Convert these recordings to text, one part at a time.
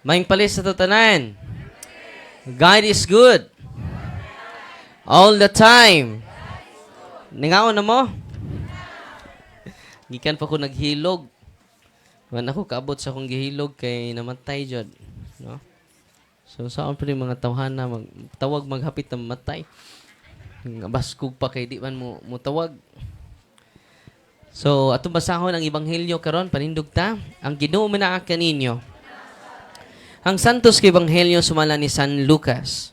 Maing palis sa tutanan. God is good. All the time. Ningaon na mo? Gikan pa ko naghilog. Man ako kaabot sa akong gihilog kay namatay jud, no? So saan pa rin mga tawhana tawag maghapit na matay. Baskog pa kay di man mo tawag. So atong basahon ang ebanghelyo karon panindog ta. Ang Ginoo minaa kaninyo. Ang santos kay ebanghelyo sumala ni San Lucas.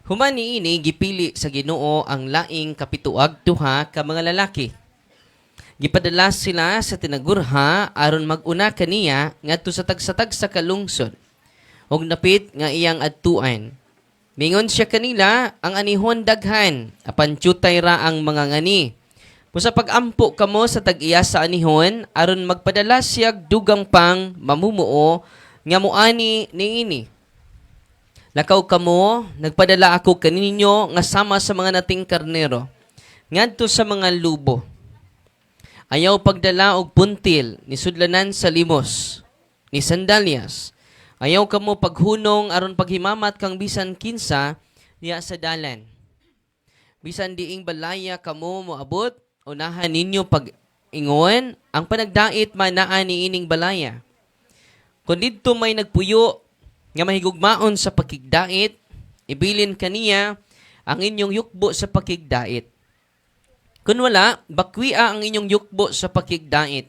Human niini gipili sa Ginoo ang laing kapituag duha ka mga lalaki. Gipadala sila sa tinagurha aron mag-una kaniya ngadto sa tagsatag sa kalungsod. Og napit nga iyang adtuan. Mingon siya kanila ang anihon daghan, apan tiyutay ra ang mga ngani. Pusa pag-ampo kamo sa tag-iya sa anihon aron magpadala siya dugang pang mamumuo nga moani niini. Lakaw kamo, nagpadala ako kaninyo nga sama sa mga nating karnero ngadto sa mga lubo. Ayaw pagdala og puntil ni sudlanan sa limos ni sandalyas. Ayaw kamo paghunong aron paghimamat kang bisan kinsa diya sa dalan. Bisan diing balaya kamo moabot, unahan ninyo pag-ingon ang panagdait man naa niining balaya. Kung didto may nagpuyo nga mahigugmaon sa pakigdait, ibilin kaniya ang inyong yukbo sa pakigdait. Kung wala, bakwia ang inyong yukbo sa pakigdait.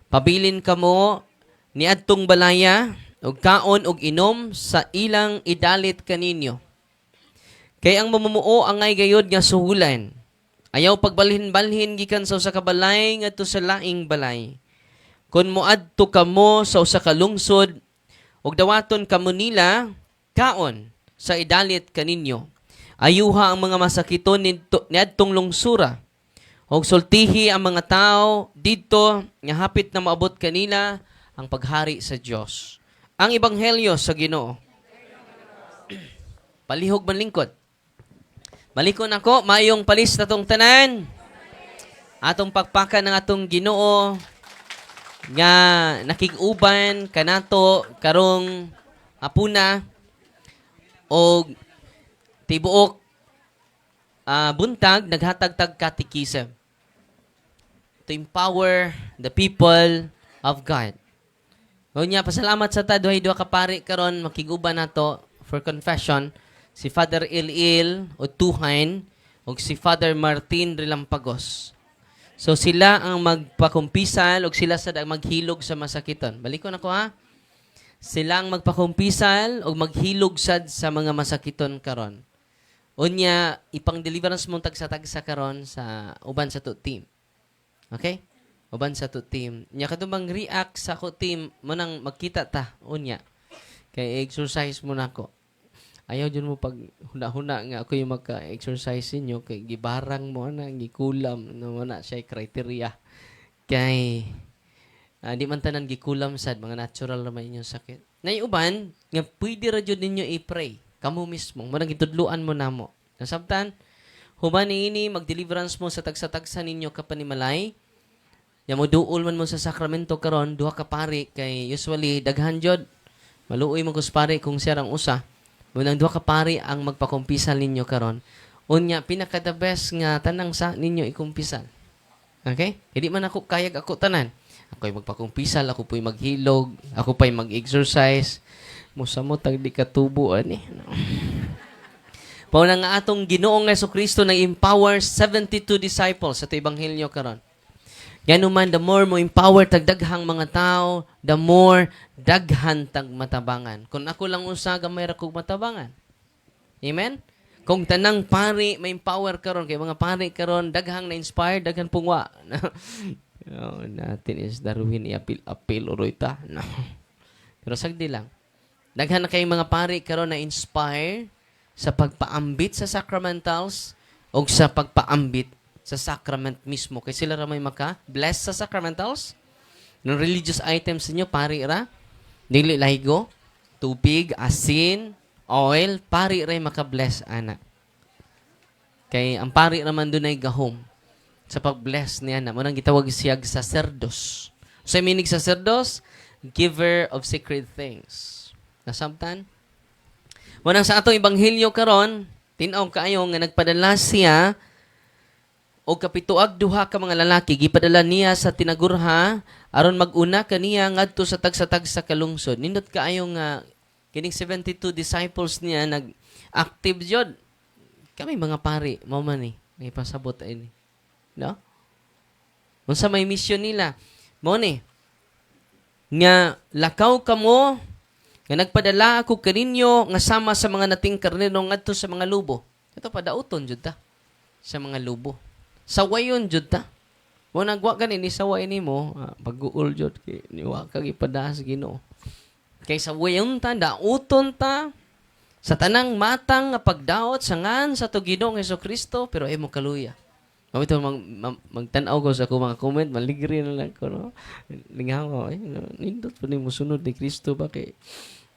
Pabilin kamo ni adtong balaya og kaon og inom sa ilang idalit kaninyo. Kay ang mamumuo angay gayod nga suhulan. Ayaw pagbalhin-balhin gikan sa usa ka balay ngadto sa laing balay. Kun moadto kamo sa usa ka lungsod og dawaton kamo nila kaon sa idalit kaninyo. Ayuha ang mga masakiton niadtong lungsura. Og sultihi ang mga tao dito nga hapit na maabot kanila ang paghari sa Dios. Ang ebanghelyo sa Ginoo. Palihog man lingkod. Malikon ako, mayong palis na tong tanan. Atong pagpakan ng atong Ginoo nga nakig-uban kanato karong apuna og tibuok buntag naghatag-tag katikism to empower the people of God. Unya pasalamat sa ta duhay duha ka pari karon makig-uban nato for confession si Father Ilil o Tuhain ug si Father Martin Rilampagos. So sila ang magpakumpisal ug sila sad ang maghilog sa masakiton. Balikon ako ha. Sila ang magpakumpisal ug maghilog sad sa mga masakiton karon. Unya ipang deliverance mo tagsa karon sa uban sa to team. Okay? Uban sa to team. Nya kadumang react sa ko team mo nang magkita ta unya. Kay exercise mo nako. Ayaw dyan mo pag huna-huna nga ako yung magka-exercise ninyo kay gibarang mo na gikulam no na siya criteria. Kay di man tanan gikulam sad mga natural naman inyong sakit. Nay uban nga pwede ra jud ninyo i-pray kamo mismo. Mo nang gitudluan mo namo. Nasabtan human ini mag-deliverance mo sa tagsa-tagsa ninyo kapanimalay. Ya mo duol man mo sa sakramento karon duha ka pari kay usually daghan jud maluoy mo kus pari kung siya ang usa. Munang duha ka pari ang magpakumpisal ninyo karon. Unya pinaka the best nga tanang sa ninyo ikumpisal. Okay? Hindi man ako kayag ako tanan. Ako'y magpakumpisal, ako po'y maghilog, ako po'y mag-exercise. Musa mo tag di katubuan eh. No. Pauna nga atong Ginoong Jesucristo nag-empower 72 disciples sa ebanghelyo karon. Ganuman, the more mo empower tagdaghang mga tao, the more daghan tag matabangan. Kung ako lang usa gamay ra kog matabangan. Amen? Kung tanang pari may empower karon kay mga pari karon daghang na inspired, daghan pungwa. Oh, natin is Darwin i-apil uroy ta. No. Pero sagdi lang. Daghan na kay mga pari karon na inspire sa pagpaambit sa sacramentals o sa pagpaambit sa sacrament mismo. Kaya sila ra may maka-bless sa sacramentals. Ng religious items niyo, pari ra. Dili lahigo, tubig, asin, oil, pari ra maka-bless, anak. Kay ang pari naman doon ay gahom. Sa pag-bless niya na. Munang gitawag siyag sacerdos. Sa minig sacerdos, giver of secret things. Nasabtan? Munang sa atong ebanghelyo karon, tin-aw kaayo nga nagpadala siya o kapituag duha ka mga lalaki gipadala niya sa tinagurha aron mag-una kaniya ngadto sa tagsa-tagsa ka lungsod. Nindot kaayo nga kining 72 disciples niya nag-active jud. Kami mga pari, mao man ni, may pasabot ini. No? Unsa may mission nila? Mao ni nga lakaw kamo nga nagpadala ako kaninyo nga sama sa mga nating karnero ngadto sa mga lubo. Ito padauton jud ta sa mga lubo. Sawayon jud ta. Mo nagwa gani ni saway nimo, pag-uol jud kay niwa kag ipadas Ginoo. Kay sawayon ta dauton ta sa tanang matang nga pagdaot sa ngan sa to Ginoong Hesukristo pero imo kaluya. Kami ito magtanaw ko sa akong mga comment, maligri na lang ko, no? Lingaw ko, nindot pa ni mo sunod ni Kristo ba kay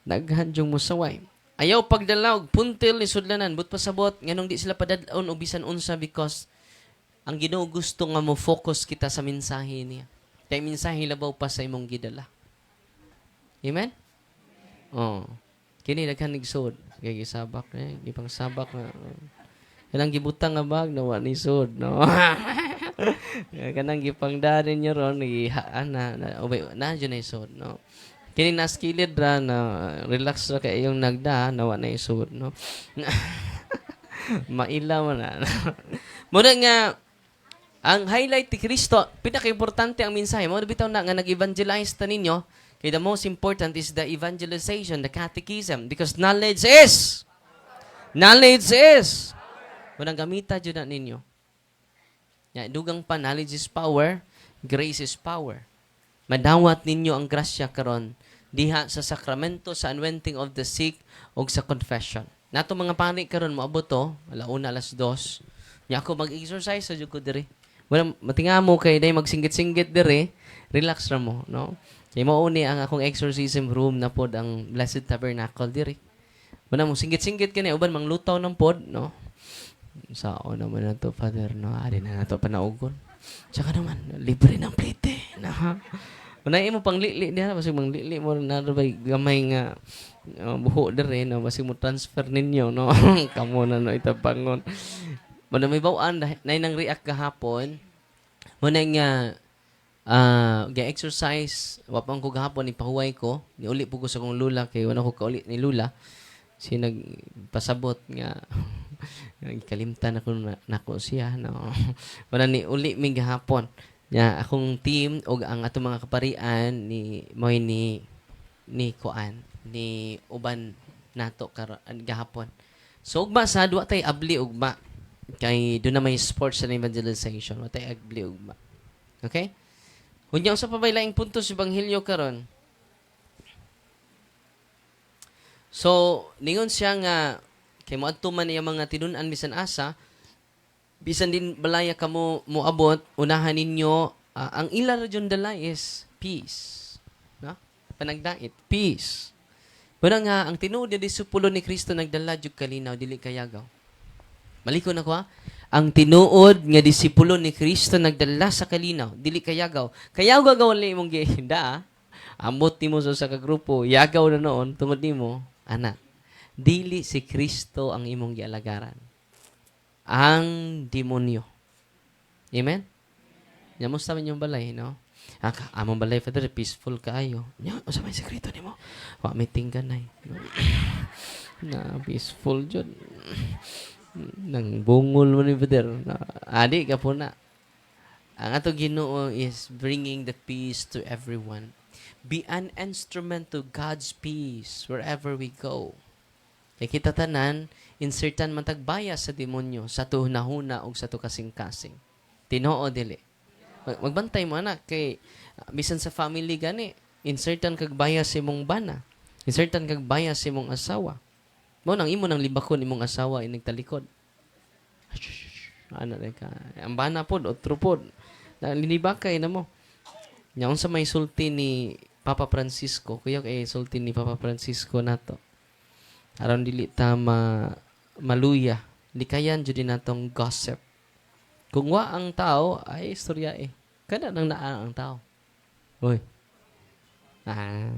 naghanjong mo saway. Ayaw pagdalaw, puntil ni sudlanan, but pasabot, nganong di sila padadlaon o bisan unsa because ang Ginoo gusto nga mo focus kita sa mensahe niya. Kay mensahe labaw pa sa imong gidala. Amen? Oh. Kini daghan nigsod, kay gisabak di pang sabak na. Kanang gibutang nga bag na wa ni sud, no. Kanang gipangdarin niyo ron gihaan na jud na sud, no. Kini naskilid ra na relax ra kay yung nagda na wa na sud, no. Maila man na. Muna nga ang highlight ni Kristo, pinaka-importante ang mensahe mo bitaw na nga nag-evangelize ta ninyo. Kay the most important is the evangelization, the catechism because knowledge is Munang gamita dyan na ninyo. Dugang pa, knowledge is power, grace is power. Madawat ninyo ang grasya karon diha sa sakramento, sa anointing of the sick, o sa confession. Nato mga pari karon moabot to, 1:00, 2:00. Nya ako mag-exercise sa ko diri. Wala matinga mo kay day magsinggit-singgit diri, relax ra mo, no? Kay mao ni ang akong exorcism room na pod ang Blessed Tabernacle diri. Wala mo singgit-singgit kani uban manglutaw ng pod, no? Sao naman na to, Father, no? Ari na to panaugon. Tsaka naman, libre ng plite. Unay mo pang lili niya, basig mang lili mo na bay gamay nga buho dere, no? Basig mo transfer ninyo, no? Kamo na no itabangon. Muna may bawaan, na nang react kahapon, muna nga ga-exercise, wapang ko kahapon, ipahuway ko, niuli po ko sa kong lula, kay wala ko kauli ni lula, si nagpasabot nga, kalimtan ako nako siya, no? Wala ni uli mig gahapon. Ya, akong team o ang ato mga kaparian ni moy ni Kuan, ni uban nato gahapon. So ugma sa duwa tay abli ugma kay do na may sports and evangelization, wa tay abli ugma. Okay? Unya sa pabaylaing punto sa ebanghelyo karon. So, ningon siya nga kay moadto man niya mga tinun-an bisan asa, bisan din balaya kamo moabot, unahan ninyo ang ila radyon dala is peace. No? Panagdait, peace. Wala nga ang tinuod ni disipulo ni Kristo nagdala jud kalinaw dili kayagaw. Maliko na ko ha. Ang tinuod nga disipulo ni Kristo nagdala sa kalinaw dili kayagaw. Kayagaw gawali imong gihinda. Amot nimo sa kagrupo, yagaw na noon tungod nimo, ana. Dili si Kristo ang imong gialagaran. Ang demonyo. Amen? Yamusta man yung balay, no? Among balay, Father, peaceful kaayo. Usa may sekreto nimo. Wa may tingganay. No? Na peaceful jud. Nang bungol mo ni Father. No? Adi ka po na. Ang ato Ginoo is bringing the peace to everyone. Be an instrument to God's peace wherever we go. Kay kita tanan, insertan man tagbaya sa demonyo, sa tuhuna-huna o sa tukasing-kasing. Tinoo dili. Magbantay mo anak, kay bisan sa family gani, insertan kag bias sa imong bana. Insertan kag bias sa imong asawa. Mo nang imo nang libakon imong asawa inig talikod. Ano ka? Ang bana pod, otro pod. Linibakay na mo. Nya sa may sulti ni Papa Francisco, kuya kay sulti ni Papa Francisco nato. Aron dili ta maluya. Likayan jud natong gossip. Kung wa ang tao ay istorya eh. Kada nang naa ang tao. Oy. Ah,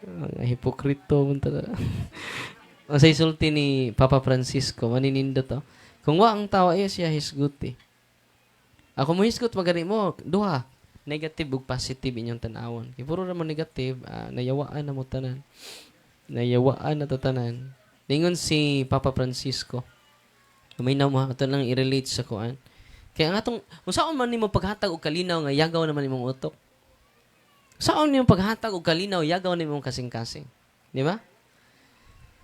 mga hipokrito mo talaga. Ang sa isulti ni Papa Francisco, maninindo to. Kung wa ang tawa iya siya hisguti. Ako mo hisgot magani mo, duha. Negative ug positive inyong tan-awon. Kay puro ra mo negative, nayawaan na mo tanan. Nayawaan na to tanan. Ningon si Papa Francisco, may mo ato lang i-relate sa kuan. Kaya nga itong, kung saan man nimo paghatag og kalinaw nga yagaw naman imong utok. Saan nimo paghatag og kalinaw yagaw na imong kasing-kasing. Di ba?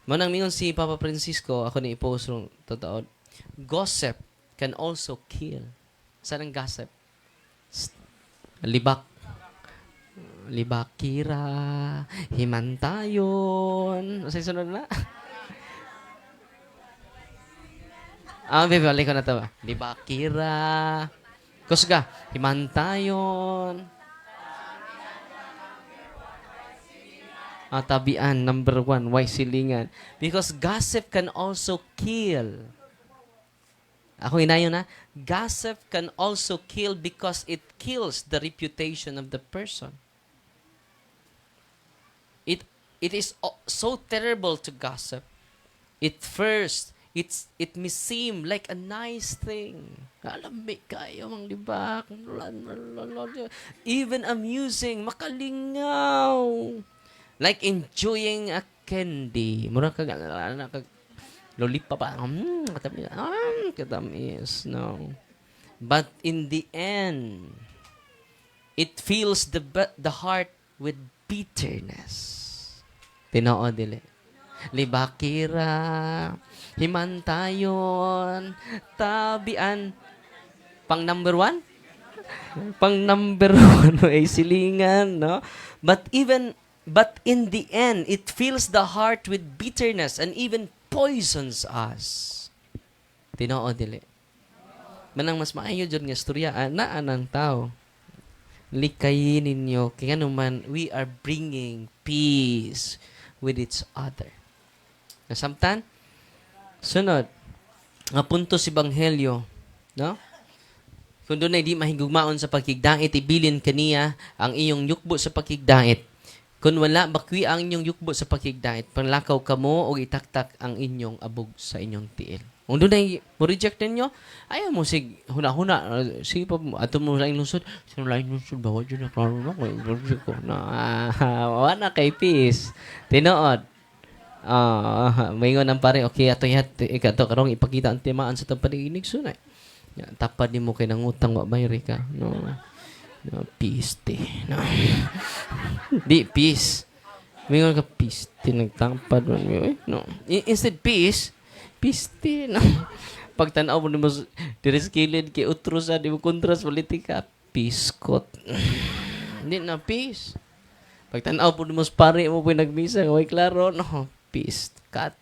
Manang mingon si Papa Francisco, ako ni i-post rong totoo. Gossip can also kill. Saan ang gossip? Libak. Libakira. Himantayon. Sa sunod na? Bibalik ko na ito ba? Libakira. Kusga. Himantayon. Tabian, number 1. Why silingan? Because gossip can also kill. Ako inayon na, gossip can also kill because it kills the reputation of the person. It is so terrible to gossip. It may seem like a nice thing. Alam kayo mang libak. Even amusing, makalingaw. Like enjoying a candy. Mura ka lollipop pa. Katamis. No. But in the end, it fills the heart with bitterness. Tinoo dili. Libakira, himantayon, tabian. Pang number 1? Pang number 1 ay silingan, no? But in the end, it fills the heart with bitterness and even poisons us. Tinoo dili. Manang mas maayo jud nga istorya ana anang tao. Likayin ninyo kaya naman we are bringing peace with each other. Nasamtan? Sunod. Nga punto si Banghelyo, no? Kung doon ay di mahigugmaon sa pagkigdait, ibilin kaniya ang iyong yukbo sa pagkigdait. Kung wala, bakwi ang inyong yukbo sa pagkigdait, panlakaw ka mo o itaktak ang inyong abog sa inyong tiil. Kung doon ay mo-reject ninyo, ayaw mo sig huna-huna. Sige pa, ato mo lang lungsod. Sa lain lungsod, bawa dyan na klaro na ko. Reject ko na. Wala kay peace. Tinood. Mayingon ang pare, okay, ato yat, ikato karong ipakita ang timaan sa itong paniginig sunay. Tapad ni mo kay nangutang wa bayri ka. No, peace, te. No. Di, peace. Mayingon ka, peace, te, nagtampad man mo. No. Instead, peace, no. Pag tanaw mo mo diriskilid kay utro sa di mo kontras politika, peace kot. Hindi na peace. Pag tanaw po mo pare mo po nagmisa, way klaro, no, peace cut.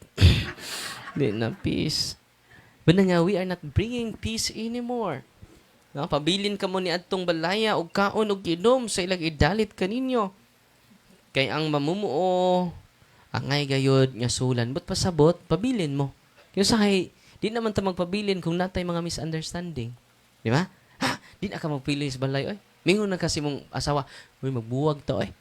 Hindi na peace. But nga, we are not bringing peace anymore. No, pabilin ka mo ni adtong balaya og kaon og inom sa ilang idalit kaninyo. Kay ang mamumuo, angay gayod nga sulan, but pasabot, pabilin mo. Yung sahay, di naman ta magpabilin kung natay mga misunderstanding. Di ba? Di na ka magpili sa balay, oy. Mingon na kasi mong asawa, uy, magbuwag to, oy.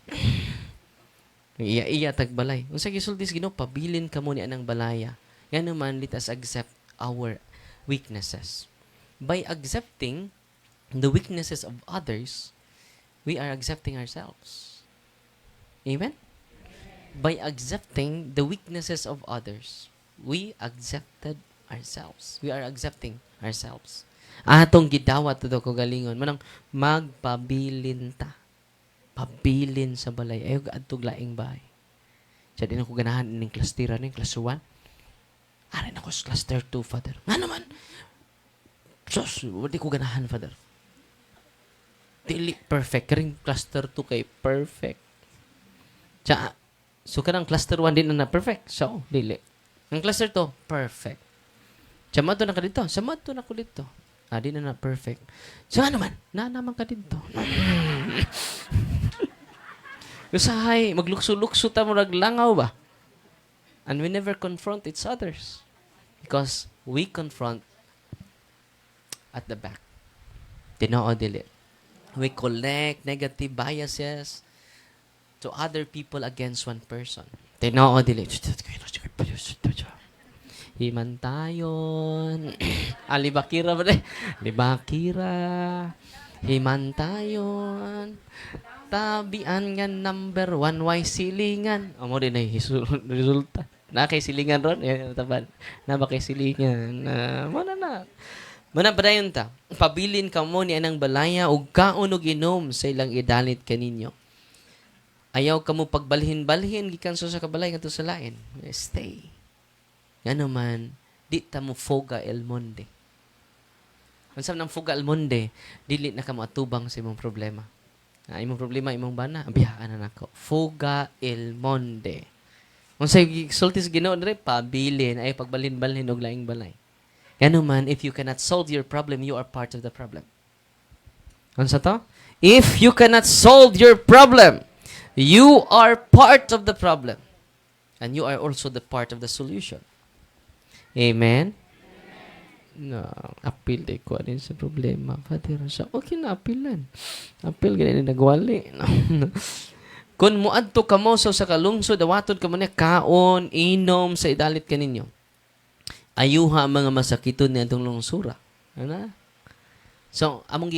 Iya tagbalay. Kung sa gisultis Ginoo, pabilin ka mo ni anang balaya. Yan naman, let us accept our weaknesses. By accepting the weaknesses of others, we are accepting ourselves. Amen? By accepting the weaknesses of others, we accepted ourselves. We are accepting ourselves. Atong gidawat ito ko galingon. Manang magpabilin ta. Pabilin sa balay. Ayaw adtog laing bahay. Siya din ako ganahan ng klastira ng class 1. Arin ako sa cluster 2, Father. Nga naman. Sos, hindi ko ganahan, Father. Dili perfect. Karing cluster 2 kay perfect. Siya, so kanang cluster 1 din na perfect. So, dili. Ang cluster 2, perfect. Siya mato na ka dito. Siya mato na ko dito. Di na perfect. So, nga naman. Naman ka dito. Usahay, maglukso-lukso ta mo naglangaw ba? And we never confront each others. Because we confront at the back. Tinoo dili. We collect negative biases. to other people against one person. Tinoo dili. Himantayon. Alibakira ba Libakira. Himantayon. Tabian nga number 1 why silingan. Amo din ay resulta. Na kay silingan ron, tabad. Na ba kay silingan? Mana na. Mana padayon ta. Pabilin ka mo ni anang balaya ug kaon og inom sa ilang idalit kaninyo. Ayaw ka mo pagbalhin-balhin gikan sa kabalay ngadto sa lain. Stay. Ngano man di ta mo foga el monde. Unsam nang foga el monde, dili na ka mo atubang sa imong problema. Imong problema imong bana, biyaan na nako. Foga el monde. Unsay sulti sa Ginoo dire pabilin ay pagbalhin-balhin og laing balay. Ngano man if you cannot solve your problem, you are part of the problem. Unsa to? If you cannot solve your problem, you are part of the problem. And you are also the part of the solution. Amen? No, apil di ko din sa problema. Father, sa okay na apilan. Apil ganyan nagwali. No. Kung muadto ka mo sa kalungsod, dawaton ka mo niya, kaon, inom, sa idalit ka ninyo. Ayuha ang mga masakiton niya itong lungsura. Ano? So, among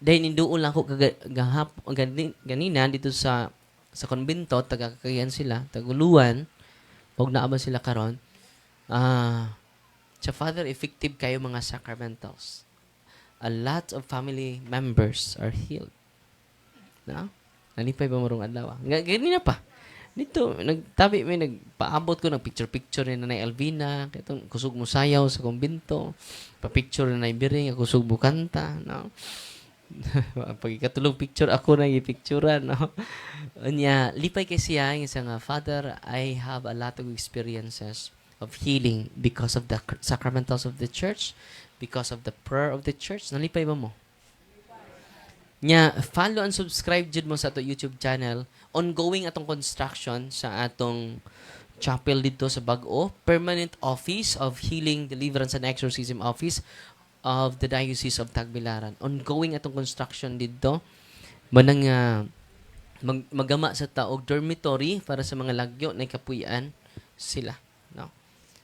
dahil ninduon lang ako ganina dito sa konbento, tagakakayan sila, taguluan, huwag naaba sila karon. So, Father, effective kayo mga sacramentals. A lot of family members are healed. No? Nalipay pa marong adlaw. Ganina pa. Dito, nagtabi may nagpaabot ko ng picture-picture ni Nanay Alvina. Itong kusog mo sayaw sa kumbinto. Pa-picture ni Nanay Biring, kusog mo kanta. No? Pagkatulog picture, ako na i-picturean. No? Unya, lipay kay siya, yung isang Father, I have a lot of experiences of healing because of the sacramentals of the church, because of the prayer of the church. Nalipay ba mo? Nya, follow and subscribe jud mo sa ato YouTube channel. Ongoing atong construction sa atong chapel dito sa Bag-o. Permanent Office of Healing, Deliverance, and Exorcism Office of the Diocese of Tagbilaran. Ongoing atong construction dito. Manang magama sa taog dormitory para sa mga lagyo na kapuy-an sila. No?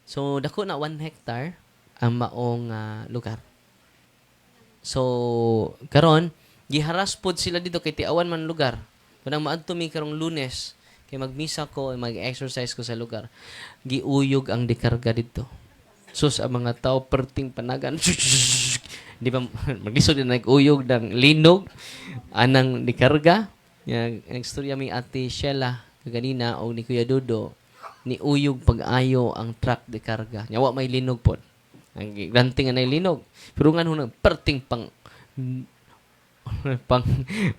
So, dako na 1 hectare ang maong lugar. So, karon giharas pod sila dito kay tiawan man lugar. Kanang maadto mi karong Lunes kay magmisa ko, mag-exercise ko sa lugar. Giuyog ang dekarga dito. Sus ang mga tao perting panagan. Di ba maglisod din nag-uyog ng linog anang dekarga. Ang istorya mi Ate Sheila kaganina o ni Kuya Dodo ni uyog pag-ayo ang truck dekarga. Nyawa may linog pod. Ang granting anay linog. Pero nga nung perting pang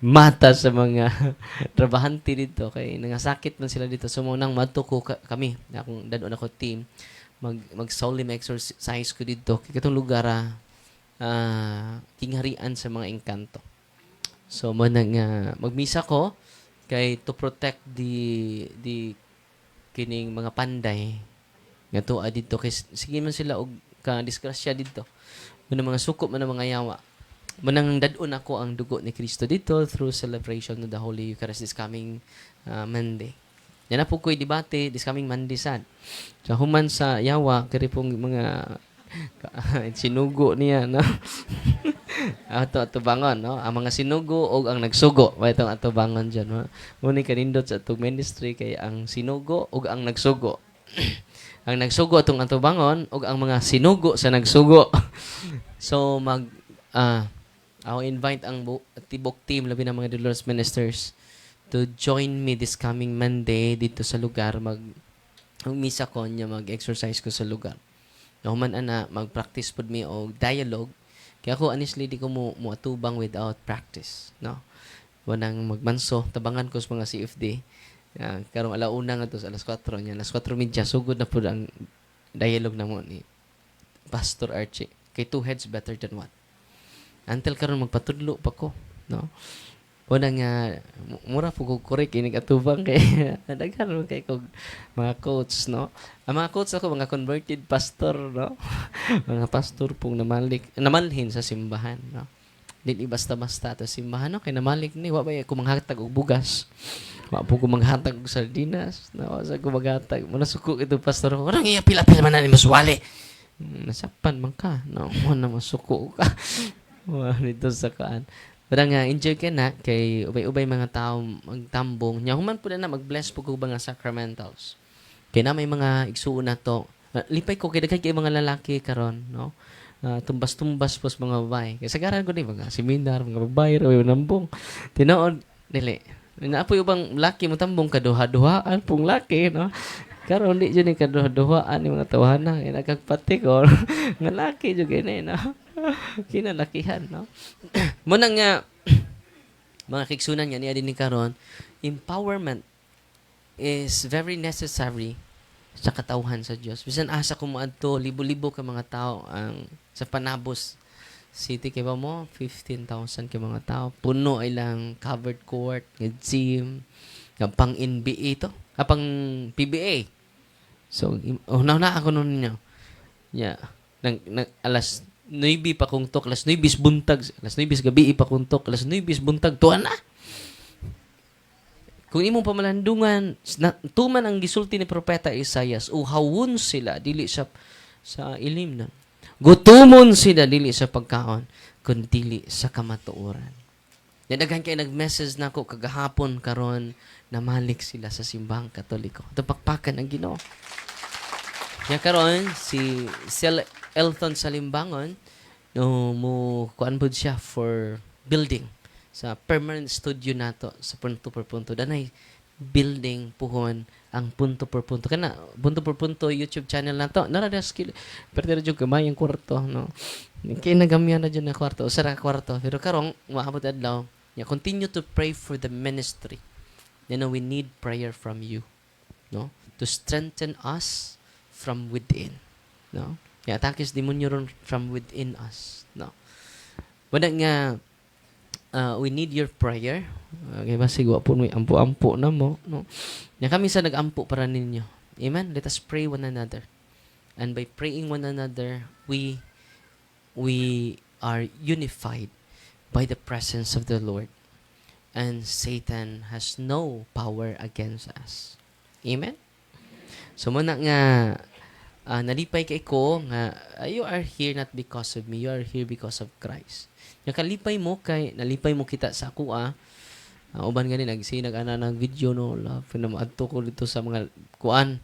mata sa mga trabahante dito kay nangasakit man sila dito so munang madto ko kami akong dadon ako team mag solemn exercise ko dito kay katong lugar kingharian sa mga engkanto so mo nang magmisa ko kay to protect the kining mga panday nga tuwa dito kay sige man sila og ka disgrasya dito mga suko man mga yawa. Manang dadon ako ang dugo ni Kristo dito through celebration of the Holy Eucharist this coming Monday. Yan na po ko'y debate this coming Monday sad. So, human sa yawa, kari pong mga sinugo niya, no? Ato bangon, no? Ang mga sinugo o ang nagsugo. Itong ato bangon dyan, no? Muna kanindot sa atong ministry kay ang sinugo o ang nagsugo. Ang nagsugo atong ato bangon o ang mga sinugo sa nagsugo. So, I'll invite ang tibok team, labi ng mga Dolores Ministers, to join me this coming Monday dito sa lugar. Mag-misa ko niya, mag-exercise ko sa lugar. Nahuman mag-practice pod me o dialogue. Kaya ako, honestly, di ko muatubang without practice. No? Wanang magmanso, tabangan ko sa mga CFD. Karong alauna nga to sa alas 4 niya. Alas 4:30, sugod na po ang dialogue na mo ni Pastor Archie. Kay two heads better than one. Until karon magpatudlo pa ko, no? Una nga mura po ko correct inig atubang kay daghan kay kog mga coach, no? Ang mga coach ako mga converted pastor, no? Mga pastor pong namalhin sa simbahan, no? Dili basta-basta ta simbahan, no? Kay namalik ni wa bay ako manghatag og bugas. Wa po ko maghatag og sardinas. Nawasa ko maghatag. Muna suko ito pastor ko. Karang iya pila-pila man na ni Maswali. Nasapan man ka. No, mo na masuko ka. Wa dito sa kaan. Pero nga, enjoy ka na kay ubay-ubay mga tao magtambong. Nya human po na mag-bless po ko mga sacramentals. Kaya na may mga igsuon na to. Lipay ko, kaya kay mga lalaki karon, no? Tumbas-tumbas po sa mga babae. Kaya sagaran ko mga seminar, mga babae, raway nambong. Tinood, dili. Naapoy ubang laki mo tambong kaduha-duhaan pong laki, no? Karon di dyan kaduha-duhaan yung mga tawanan. Kaya nagkagpatik, or nga laki dyan ganyan, no? Kinalakihan, no? Muna nga, mga kiksunan nga niya din ni karon, empowerment is very necessary sa katauhan sa Dios. Bisan asa ko moadto libo-libo ka mga tao ang sa Panabos City kay ba mo 15,000 ka mga tao. Puno ay lang covered court, nga gym, nga pang NBA to, pang PBA. So na ako nun niya. Yeah. Nang alas 9 pa kung tok, alas 9 buntag, alas 9 gabi pa kung tok, alas 9 buntag tuwa na. Kung imong pamalandungan, tuman ang gisulti ni Propeta Isaias, uhawon sila, dili sa ilim na. Gutumon sila, dili sa pagkaon, kundi dili sa kamatuoran. Daghan kay nag-message na ako kagahapon karon na malik sila sa simbahang Katoliko. Ito pakpakan ang Ginoo. Kaya karon, si Sir Elton Salimbangon, no, mo kuan pod siya for building sa permanent studio nato sa punto per punto. Danay building puhon ang punto per punto. Kana punto per punto YouTube channel nato. Nara skill. Pero jud gamay ang kwarto, no. Kay nagamyan na jud na kwarto, usa ra kwarto. Pero karong maabot adlaw, yeah, continue to pray for the ministry. You know, we need prayer from you, no? To strengthen us from within, no? Yeah, atakis demonyo ron from within us, no? Wala nga we need your prayer. Okay, basig wa po may ampo-ampo na mo, no? Nya kami sa nag-ampo para ninyo. Amen. Let us pray one another. And by praying one another, we are unified by the presence of the Lord. And Satan has no power against us. Amen. So muna nga nalipay kay ko nga you are here not because of me, you are here because of Christ. Nakalipay mo kay nalipay mo kita sa kuha. Uban gani nag-ana ng video no, pinamaadto ko dito sa mga kuan.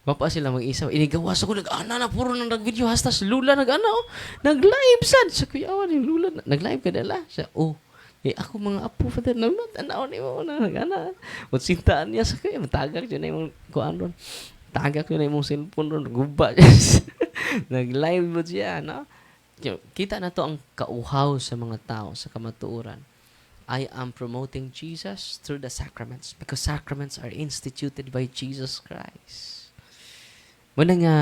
Mapa sila mag-isa. Inigawas ako nag-ana na puro nang nag-video hastas lula nag-ana oh. Nag-live sad sa kuyawan ni lula. Nag-live ka dala. Siya ako mga apo father na tanaw ni mo na nag-ana. Wat sintaan niya sa kuya matagak jud na imong kuan ron. Tagak yun na imong cellphone ron guba. Nag-live mo siya, no? Kita na to ang kauhaw sa mga tao sa kamatuoran. I am promoting Jesus through the sacraments because sacraments are instituted by Jesus Christ. Muna nga,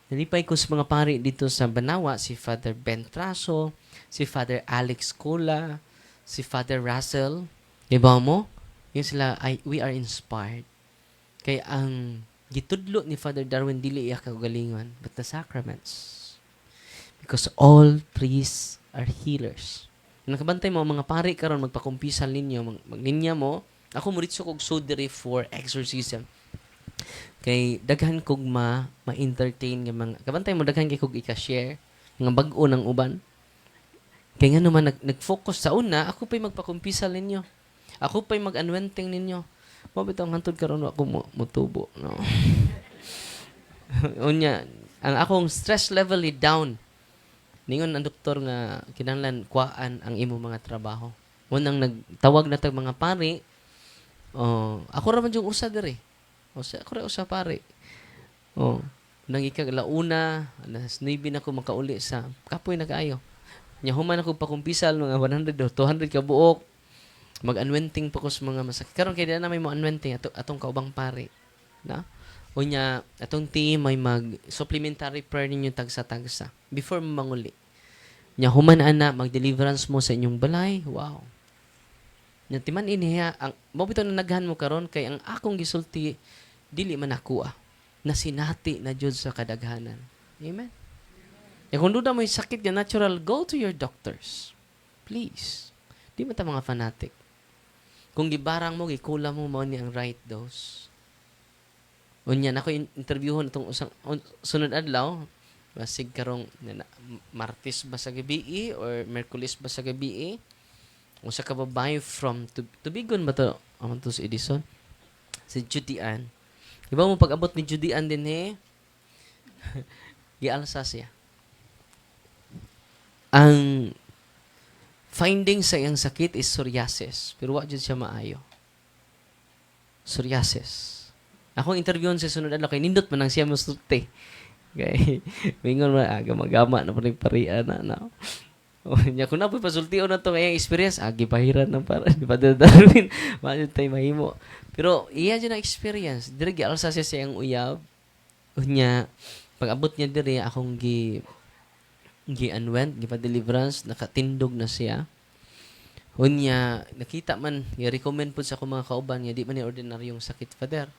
nalipay ko sa mga pari dito sa Banawa, si Father Ben Traso, si Father Alex Cola, si Father Russell. Diba mo? Yung sila, we are inspired. Kaya ang gitudlo ni Father Darwin dili iya kagalingon, but the sacraments. Because all priests are healers. Nakabantay mo mga pari karon magpakumpisal ninyo, maglinya mo. Ako muritso kog sudiri for exorcism. Kay daghan kog ma-entertain nga mga kabantay mo daghan kay kog ika-share nga bag-o ng uban. Kay nga naman nag-focus sa una, ako pa'y magpakumpisal ninyo. Ako pa'y mag-anointing ninyo. Mabitaw hantod karon ako mutubo, no. Unya, ang akong stress level is down. Ningon ang doktor nga kinahanglan kuhaan ang imo mga trabaho. Unang nagtawag na tag mga pari, ako ra man yung usa diri. Ako ra usa pari. Nang ikaglauna, alas 9 na ko makauli sa kapoy na kaayo. Nya human ako pakumpisal mga 100 o 200 ka buok. Mag-anointing pa ko sa mga masakit. Karon kay na may mo anointing atong kaubang pari. Na? O nya, atong team may mag-supplementary prayer ninyo tagsa-tagsa. Before manguli. Nya, humanaan na, mag-deliverance mo sa inyong balay. Wow. Nya, timan iniha, mabito na naghan mo karon kay ang akong gisulti, dili man nakuha. Nasinati na Diyos sa kadaghanan. Amen? Nya, kung doon mo'y sakit na natural, go to your doctors. Please. Di man ta mga fanatic. Kung gibarang mo, gikula mo, mao ni ang right dose. Unya, nako interviewon itong sunod adlaw, basig karong Martes ba sa gabi or Merkulis ba sa gabi, usa ka babae from Tubigon ba to? Amon to si Edison. Si Judian. Iba mo pag-abot ni Judian din gialsa siya. Ang finding sa iyang sakit is psoriasis. Pero wa jud siya maayo. Psoriasis. Akong interviewon sa sunod adlaw kay nindot man ang siya musulti. Kay mingon man agama na pud parian na. O nya kun na pasultion na to kay experience gipahiran na para di pa Darwin. Wa jud tay mahimo. Pero iya jud na experience. Dire gialsa siya sa iyang uyab. Unya pag-abot niya dire akong gi-unwent, gipa-deliverance, nakatindog na siya. Unya, nakita man, i-recommend po sa akong mga kauban niya, di man yung ordinaryong sakit, Father.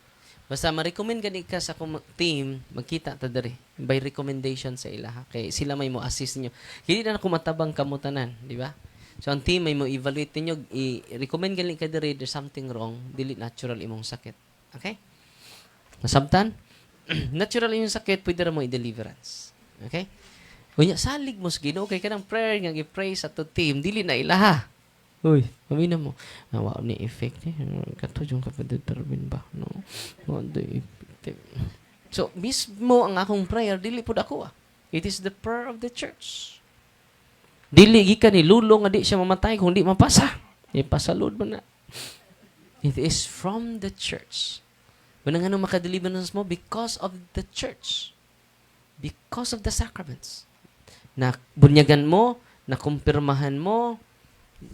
Basta ma-recommend gani ka sa akong team, magkita ta dere by recommendation sa ilaha. Kay sila may mo assist niyo. Hindi na ako matabang kamutanan, di ba? So ang team may mo evaluate niyo, i-recommend gani ka dere there's something wrong, dili natural imong sakit. Okay? Nasabtan? Natural imong sakit, pwede ra mo i-deliverance. Okay? Unya salig mo sa Ginoo kay kanang prayer nga gi-pray sa to team, dili na ilaha. Uy, mamina mo. Wow, ni effect ni. Kato yung kapatid Darwin ba? No? What the effect? So, mismo ang akong prayer, dili po ako. It is the prayer of the church. Dili gikan ni lulo nga di siya mamatay kung di mapasa. Ipasalud man na. It is from the church. Kung nga nung makadeliverance mo, because of the church. Because of the sacraments. Na bunyagan mo, na kumpirmahan mo,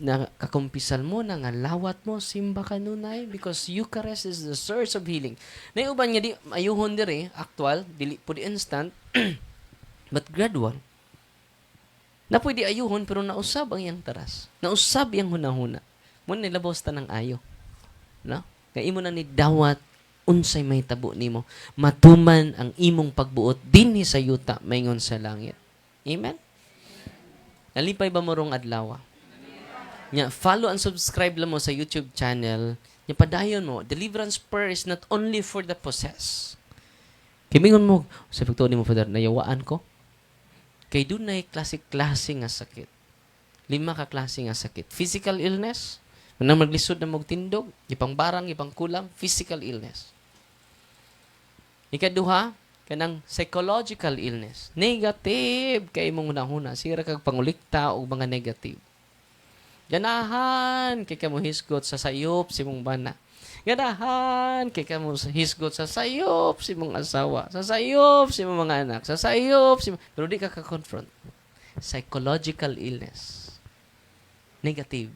na kakumpisal mo, na ngalawat mo, simba kanunay, because Eucharist is the source of healing. Na yung uban nga di, ayuhon dire, actual, dili po di instant, but gradual. Na pwede ayuhon, pero nausab ang iyang taras. Nausab iyang hunahuna. Muna nilabos ta ng ayo. No? Kaya imo na ni dawat, unsay may tabo nimo. Matuman ang imong pagbuot, dinhi sa yuta, maingon sa langit. Amen? Nalipay ba mo rong adlaw? Nya, follow and subscribe lang mo sa YouTube channel. Nya, padayon mo, deliverance prayer is not only for the possessed. Kimingon mo, sa pagtuon mo, Father, nayawaan ko. Kay doon na klase-klase nga sakit. 5 ka klase nga sakit. Physical illness, manang maglisod na magtindog, ipang barang, ipang kulang, physical illness. Ikaduha, kanang psychological illness. Negative kay mong hunahuna. Sira kag pangulikta o mga negative. Ganahan kay kamo hisgot sa sayop si mong bana. Ganahan kay kamo hisgot sa sayop si mong asawa. Sa sayop si mong mga anak. Sa sayop si pero di ka ka-confront. Psychological illness. Negative.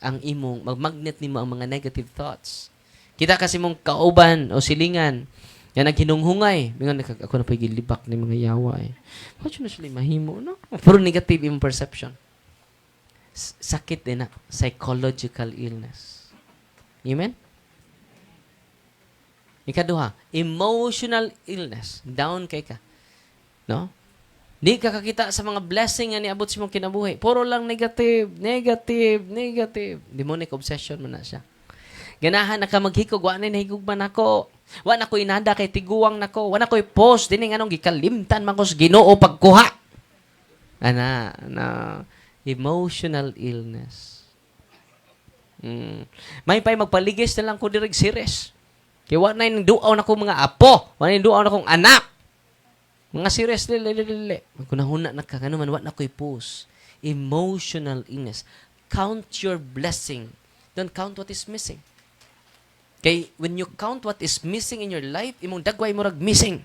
Ang imong magmagnet nimo ang mga negative thoughts. Kita kasi mong kauban o silingan yan naghinunghungay. Mingon ako na pagilibak ni mga yawa eh. Bakit na sila mahimo, no? Puro negative yung perception. Sakit din na. Psychological illness. Amen? Ikaduha, emotional illness. Down kay ka. No? Di ka kakita sa mga blessing nga niabot sa mong kinabuhi. Puro lang negative, negative, negative. Demonic obsession mo na siya. Ganahan na ka maghikog, wa na nahigog man ako. Wa na ko inada kay tiguwang nako. Wa na ko'y post, din nga nung gikalimtan man ko sa Ginoo pagkuha. Ana, na emotional illness. May pa'y magpaligis na lang ko direk series. Kaya wa na yung duaw na ko mga apo. Wa na yung duaw na kong anak. Mga series, lili. Magkunahuna na ka, ano man, wa na ko'y post. Emotional illness. Count your blessing. Don't count what is missing. Kay when you count what is missing in your life, imong dagway mo rag missing.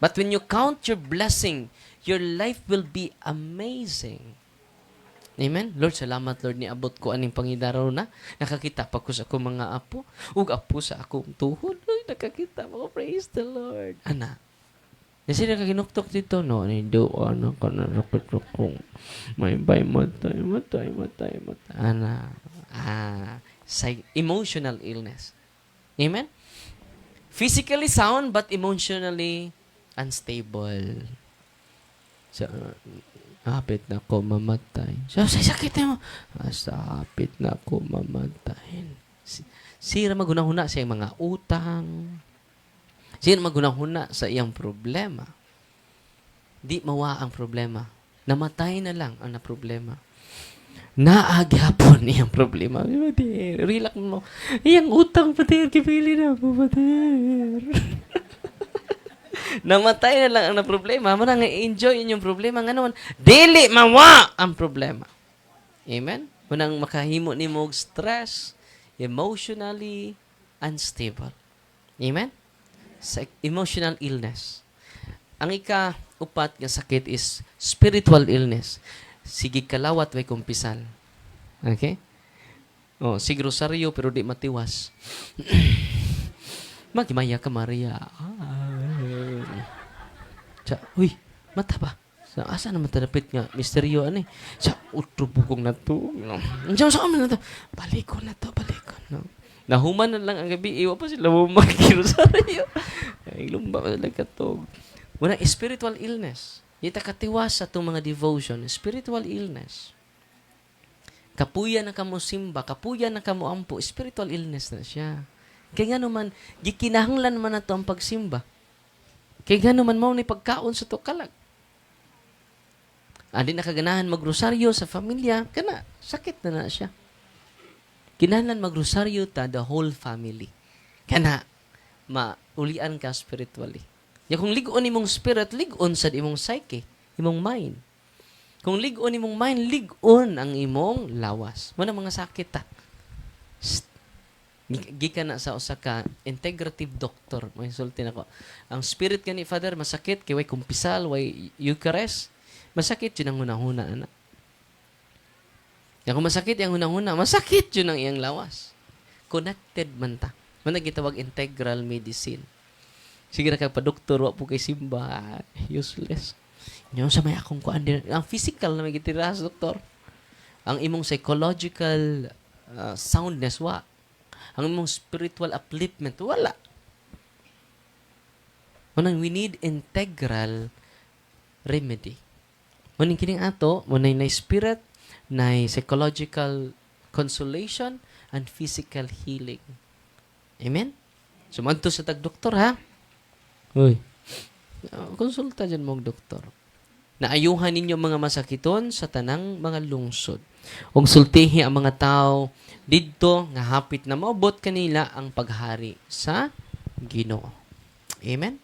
But when you count your blessing, your life will be amazing. Amen? Lord, salamat Lord ni abot ko aning pangidaraw na. Nakakita pa ko sa akong mga apo. Ug apo sa akong tuhod. Uy, nakakita mo. Praise the Lord. Ana. Kasi nakaginuktok dito, no? Nido, ano, kanarapit kong may bay matay. Ana. Emotional illness. Amen? Physically sound, but emotionally unstable. So, Hapit na ko mamatay. So, sa sakit mo. Hapit na ko mamatay. Sira magunahuna sa iyang mga utang. Sira magunahuna sa iyang problema. Di mawa ang problema. Namatay na lang ang na problema. Naagyapon iyang problema. Pater, relax mo. Iyang utang, pater, kipili na po, pater. Namatay na lang ang na problema. Manang enjoy inyong problema. Nga naman, dili mawa ang problema. Amen? Manang makahimo ni mo stress, emotionally unstable. Amen? Emotional illness. Ang ika-upat nga sakit is spiritual illness. Sige kalawat way kumpisal. Okay? Oh, sige rosaryo pero di matiwas. Magimaya ka Maria. Uy, mata ba? Asa naman tanapit nga misteryo ani? Sa utro bugong na to. Sa amin na to. Balikon na to, balikon. No? Nahuman na lang ang gabi. Iwa pa sila mo magkirosaryo. Ay, lumba pa talaga to. Wala, spiritual illness. Ita katiwas sa itong mga devotion. Spiritual illness. Kapuya na kamo simba, kapuya na kamo ampo, spiritual illness na siya. Kaya nga naman, gikinahanglan man na ito ang pagsimba. Kaya nga naman mo ni pagkaon sa to kalag. Adi nakaganahan magrosaryo sa familia, kana, sakit na siya. Kinahanglan magrosaryo ta the whole family. Kana, maulian ka spiritually. Ya kung ligon imong spirit, ligon sa imong psyche, imong mind. Kung ligon imong mind, ligon ang imong lawas. Mo na mga sakit ta. Gikan na sa usa ka integrative doctor. May sulti nako. Ang spirit kani Father masakit kay way kumpisal, way Eucharist. Masakit yun ang hunahuna ana. Ya kung masakit ang hunahuna, masakit yun ang iyang lawas. Connected man ta. Man gitawag integral medicine. Sige na kag pa-doktor, wa po kay simba. Useless. Yung sa may akong kuan din. Ang physical na may gitira sa doktor. Ang imong psychological soundness, wa. Ang imong spiritual upliftment, wala. Manang we need integral remedy. Manang kining ato, manay na spirit, na psychological consolation, and physical healing. Amen? Sumanto sa tag-doktor, ha? Uy, konsulta dyan mong doktor. Naayuhan ninyo mga masakiton sa tanang mga lungsod. Ug sultihi ang mga tao didto nga hapit na maabot kanila ang paghari sa Ginoo. Amen?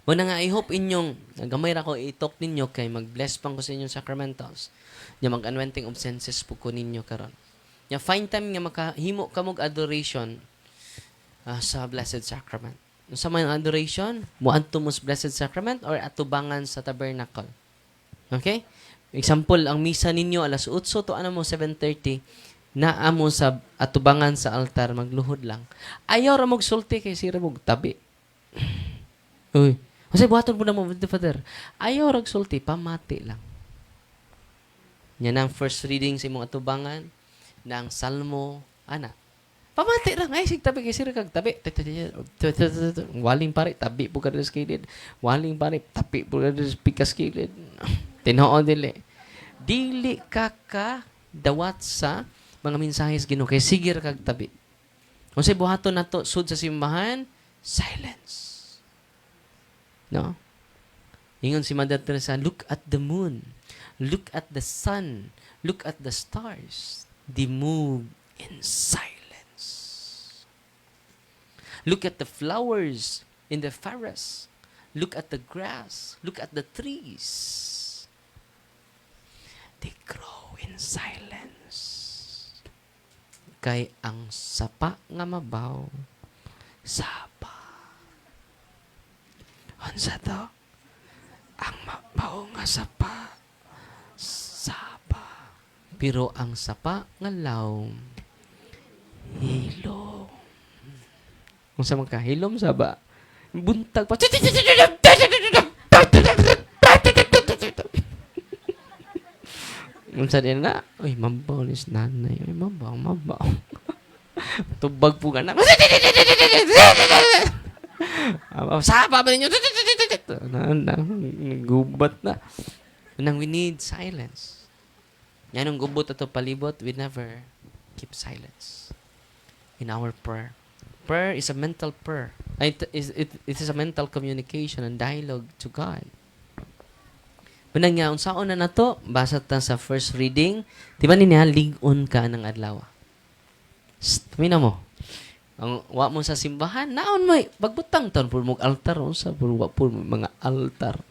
Muna nga, I hope inyong, nagamay ra ko i-talk ninyo kay mag-bless pang ko sa inyong sacramentals. Nya mag-anointing of senses po ko ninyo karon. Nya find time nga makahimo kamog adoration sa Blessed Sacrament. Sa mga adoration, muadto mo sa Blessed Sacrament or atubangan sa tabernacle. Okay? Example, ang misa ninyo alas 8 to 7:30 naa mo sa atubangan sa altar magluhod lang. Ayaw ra mog sulti kay sira mog tabi. Uy, kasi buhaton mo na mo with the Father. Ayaw ra sulti, pamati lang. Yan ang first reading sa imong atubangan ng Salmo, ana. Pamati lang. Ay, sig tabi kay sira kag tabi. Waling pare, tabi po ka sa kilid. Waling pare, tabi po ka sa pikas kilid. Tinoon dili. Dili ka dawat sa mga mensahes Ginoo kay sige ra kag tabi. Kung sa buhaton nato sud sa simbahan, silence. No? Ingon si Mother Teresa, look at the moon. Look at the sun. Look at the stars. They move in silence. Look at the flowers in the forest. Look at the grass. Look at the trees. They grow in silence. Kay ang sapa nga mabaw, sapa. Unsa to? Ang mabaw nga sapa, sapa. Pero ang sapa nga lawom, hilom. Kung sa mga hilom sa ba, buntag pa. Kung sa din na, uy, mabaw ni nanay. Uy, mabaw. Tubag po ka na. Sapa ba ninyo? Gubat na. Unang, we need silence. Yan ang gubot ato palibot, we never keep silence in our prayer. Prayer is a mental prayer. It is a mental communication and dialogue to God. Unang nga, unsaon na nato, basa ta sa first reading, di ba niya, ligon ka ng adlaw. Tumina mo. Ang wa mo sa simbahan, naon mo, pagbutang taon, puro mong altar, unsa, puro mga altar.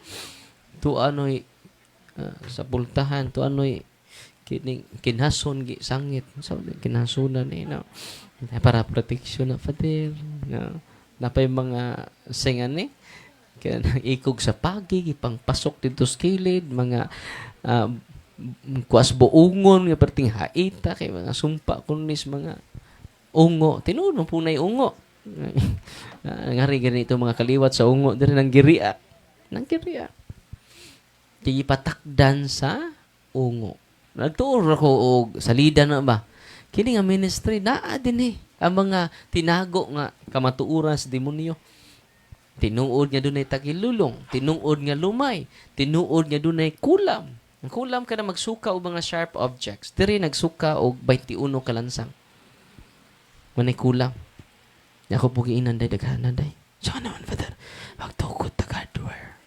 Tu ano'y, sa pultahan, tu ano'y, kinhason, sangit, kinhasunan, no? Para proteksyon na patil, no? Napay mga singan ni, kaya ikog sa pagi, ipang pasok dito sa kilid, mga kuas buungon, nga perting haita, kay mga sumpa kunis, mga ungo. Tinuno po na yung ungo. Ngari ganito mga kaliwat sa ungo, din nang giria. Nang giria. Kaya patakdan sa ungo. Nagtuor ako og salida na ba? Kini nga ministry, naa din ang mga tinago nga kamatuuran sa demonyo. Tinuod nga dunay tagilulong, tinuod nga lumay, tinuod nga dunay kulam. Ang kulam ka na magsuka og mga sharp objects. Diri nagsuka og 21 kalansang. Manay kulam. Ako po giinan day daghanan day. So naman father, magtukod ta hardware.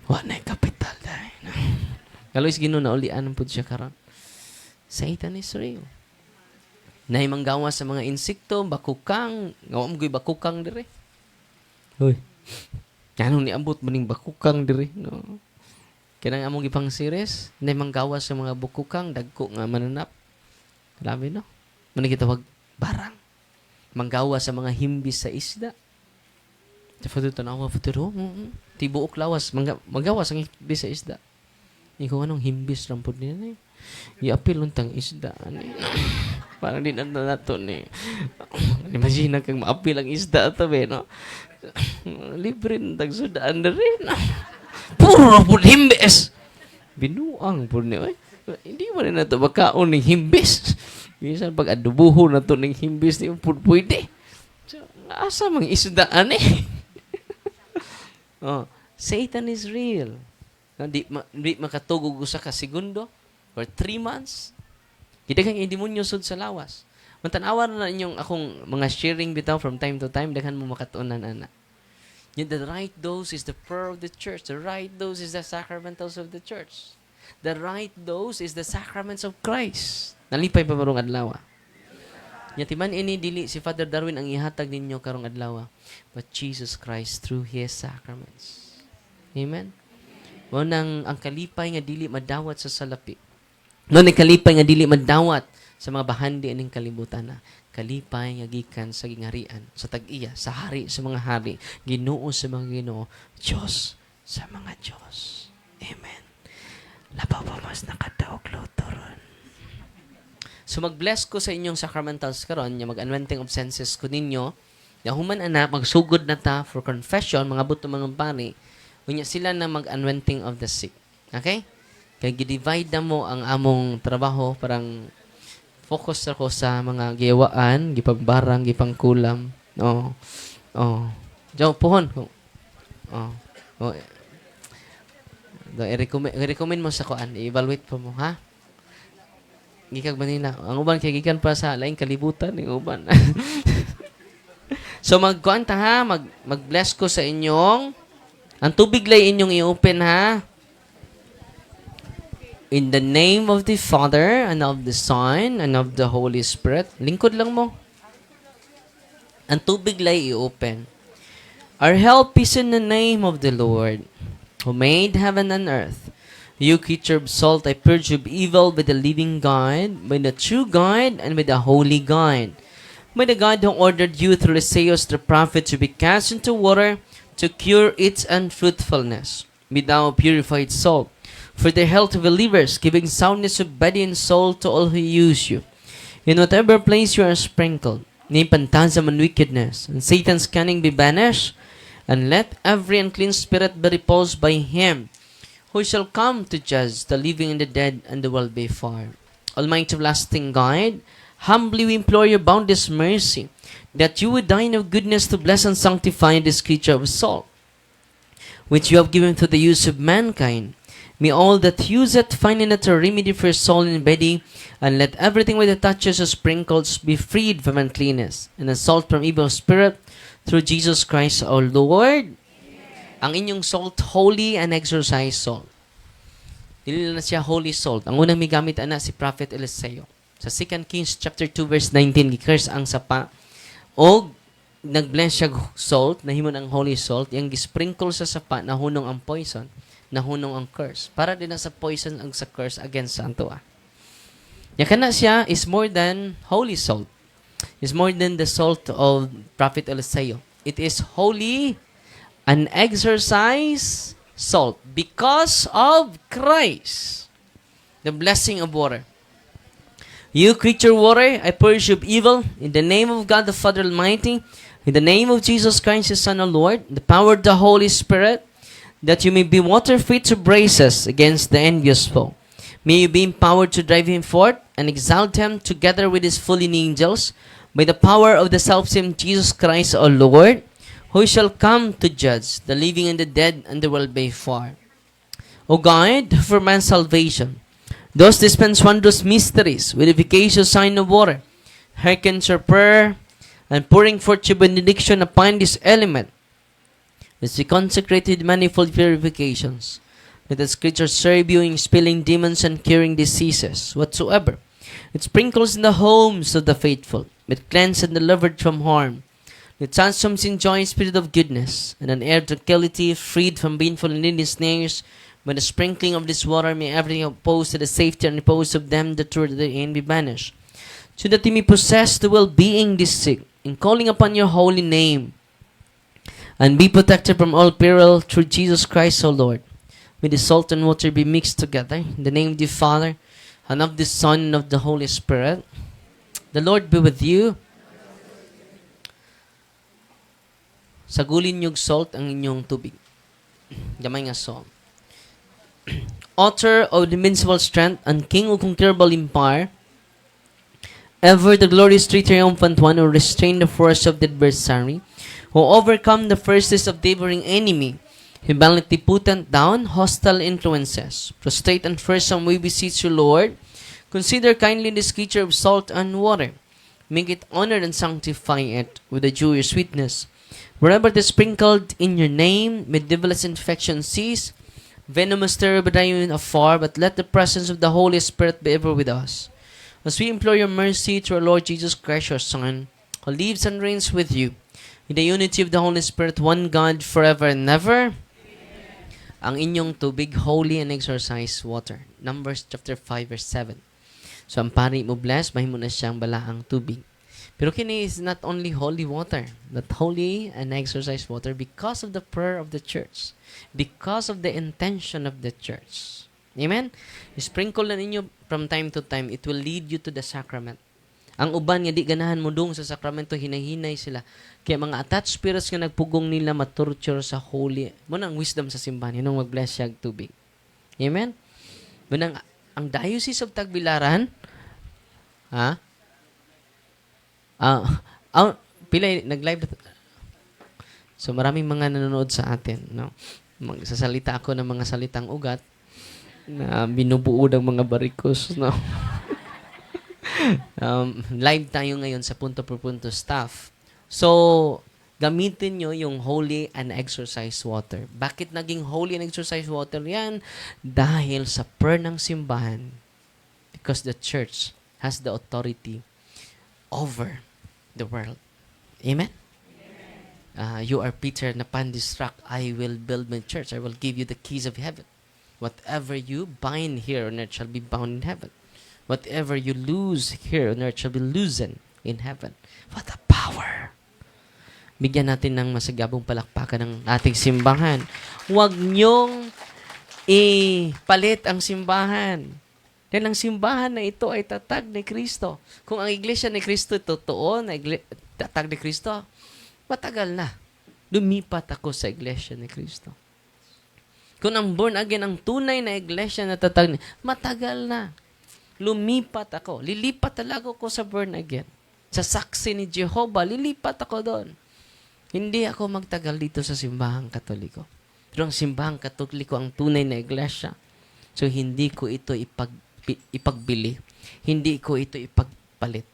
Wa na kapital day. Kalois Ginoo na ulian pud siya karon. Satan is real. Nay manggawa sa mga insekto, bakukang, ngawam goy bakukang dire. Hoy. Kanong niambot maning bakukang dire, no. Kanang among ipang series, nay manggawa sa mga bakukang dagko nga mananap. Grabe no. Muna kita wag barang. Manggawa sa mga himbis sa isda. Sa fato tanawa, fato tibuok lawas. Manggawa sa himbis sa isda. Ikaw anong himbis rampod niya i-apil untang isda. Parang din na nato ni. Imagine kang maapil ang isda ito, no? Libre na tagsudaan na rin. Puro po himbis. Binuang po niya. Hindi mo rin na ito makaon ng himbis. Minsan pag adubuho na ito ng himbis, hindi mo pwede. So, asa mga isdaan Satan is real. Di makatugog sa kasigundo for 3 months. Kita kang demonyo sud sa lawas. Mantanawa na inyong akong mga sharing bitaw from time to time, daghan mo makatunan ana. The right dose is the prayer of the church. The right dose is the sacramentals of the church. The right dose is the sacraments of Christ. Nalipay pa marong adlaw. Timan ini dili si Father Darwin ang ihatag ninyo karong adlaw, but Jesus Christ through His sacraments. Amen. Mo nang ang kalipay nga dili madawat sa salapi. No ni kalipay nga dili madawat sa mga bahandi aning kalibutan na. Kalipay nga gikan sa gingharian, sa tag-iya, sa hari sa mga hari, Ginoo sa mga Ginoo, Diyos sa mga Diyos. Amen. Labaw pa mas nakadaog lutoron. So mag-bless ko sa inyong sacramentals karon, nya mag-anointing of senses ko ninyo. Ya human ana magsugod na ta for confession mga buto mga pari. Unya sila na mag-anointing of the sick. Okay? Kaya gi-divide na mo ang among trabaho, parang focus ako sa mga giyawaan, gipagbarang, gipangkulam. Diyo, puhon. I-recommend mo sa kuan, i-evaluate po mo, ha? Gikag Manila. Ang uban kay gikan pa sa laing kalibutan ng uban. So magkuan ta ha, mag-bless ko sa inyong ang tubig lay inyong i-open ha. In the name of the Father and of the Son and of the Holy Spirit. Lingkod lang mo. Ang tubig lay i-open. Our help is in the name of the Lord, who made heaven and earth. You creature of salt, I purge you of evil by the living God, by the true God, and by the holy God. By the God who ordered you through Isaiah the prophet to be cast into water to cure its unfruitfulness. Be thou purified salt, for the health of believers, giving soundness of body and soul to all who use you. In whatever place you are sprinkled, may phantasm and wickedness, and Satan's cunning be banished, and let every unclean spirit be repulsed by him, who shall come to judge the living and the dead, and the world be far. Almighty everlasting God, humbly we implore your boundless mercy, that you would dine of goodness to bless and sanctify this creature of salt, which you have given to the use of mankind, May all that use it find in it a remedy for soul and body, and let everything with it touches or sprinkles be freed from uncleanness, and the salt from evil spirit, through Jesus Christ our Lord. Ang inyong salt, holy and exorcised salt. Dili na siya holy salt. Ang unang may gamit ana si Prophet Eliseo. Sa 2 Kings chapter 2 verse 19, gikurs ang sapa. O nag-blend siya salt, nahimo ang holy salt, yung gisprinkle sa sapa, nahunong ang poison, nahunong ang curse. Para din na sa poison ang sa curse against sa antua. Yakana siya is more than holy salt. Is more than the salt of Prophet Eliseo. It is holy and exorcised salt because of Christ. The blessing of water. You creature water, I purge you of evil in the name of God the Father Almighty, in the name of Jesus Christ, His Son, our Lord, the power of the Holy Spirit, that you may be water fit to brace us against the envious foe. May you be empowered to drive him forth and exalt him together with his fallen angels by the power of the selfsame Jesus Christ, our Lord, who shall come to judge the living and the dead and the world by far. O God, for man's salvation, those dispense wondrous mysteries with efficacious sign of water, hearken to our prayer, and pouring forth your benediction upon this element, as we consecrated manifold purifications, let the scriptures serve you in expelling demons and curing diseases whatsoever. It sprinkles in the homes of the faithful, it cleanses and delivered from harm. It transforms in joy spirit of goodness, and an air of tranquility, freed from baneful and needless snares. By the sprinkling of this water, may everything opposed to the safety and repose of them that toward the end be banished, so that they may possess the well-being this sick, in calling upon your holy name, and be protected from all peril through Jesus Christ our Lord. May the salt and water be mixed together, in the name of the Father, and of the Son, and of the Holy Spirit. The Lord be with you. Sagulin niyog salt ang inyong tubig. Gamay nga salt. Author of the invincible strength and King of conquerable empire, ever the glorious triumphant one who restrained the force of the adversary, who overcome the fiercest of the neighboring enemy, who valiantly put down hostile influences. Prostrate and fearsome we beseech you, Lord, consider kindly this creature of salt and water. Make it honor and sanctify it with a joyous sweetness. Wherever it is sprinkled in your name, may devilish infection cease, venomous terror be driven afar, but let the presence of the Holy Spirit be ever with us. As we implore your mercy through our Lord Jesus Christ, your Son, who lives and reigns with you, in the unity of the Holy Spirit, one God, forever and ever. Amen. Ang inyong tubig, holy and exorcised water. Numbers chapter 5, verse 7. So, ang pari mo bless, mahimo na siyang balaang tubig. Pero kini is not only holy water, but holy and exorcised water because of the prayer of the church. Because of the intention of the church. Amen? Sprinkle na ninyo from time to time. It will lead you to the sacrament. Ang uban nga di ganahan mo dong sa sakramento, hinahinay sila. Kaya mga attached spirits nga nagpugong nila matorture sa holy. Muna ang wisdom sa simbahan. Yun ang mag-bless siya tubig. Amen? Muna ang Diocese of Tagbilaran, pila nag-live. So maraming mga nanonood sa atin, no? Magsasalita ako ng mga salitang ugat na binubuo ng mga barikos, no? Live tayo ngayon sa punto per punto staff. So, gamitin nyo yung holy and exorcised water. Bakit naging holy and exorcised water yan? Dahil sa prayer ng simbahan. Because the church has the authority over the world. Amen? You are Peter, and upon this rock I will build my church. I will give you the keys of heaven. Whatever you bind here on earth shall be bound in heaven. Whatever you lose here on earth shall be loosened in heaven. What a power! Bigyan natin ng masagabong palakpakan ng ating simbahan. Huwag niyong ipalit ang simbahan. Dahil ang simbahan na ito ay tatag ni Kristo. Kung ang iglesia ni Kristo totoo, na tatag ni Kristo, matagal na. Lumipat ako sa iglesia ni Kristo. Kung ang born again, ang tunay na iglesia na tatag ni, matagal na. Lumipat ako. Lilipat talaga ako sa born again. Sa saksi ni Jehovah, lilipat ako doon. Hindi ako magtagal dito sa simbahang Katoliko. Pero ang simbahang Katoliko, ang tunay na iglesia, So, hindi ko ito ipagbili. Hindi ko ito ipagpalit.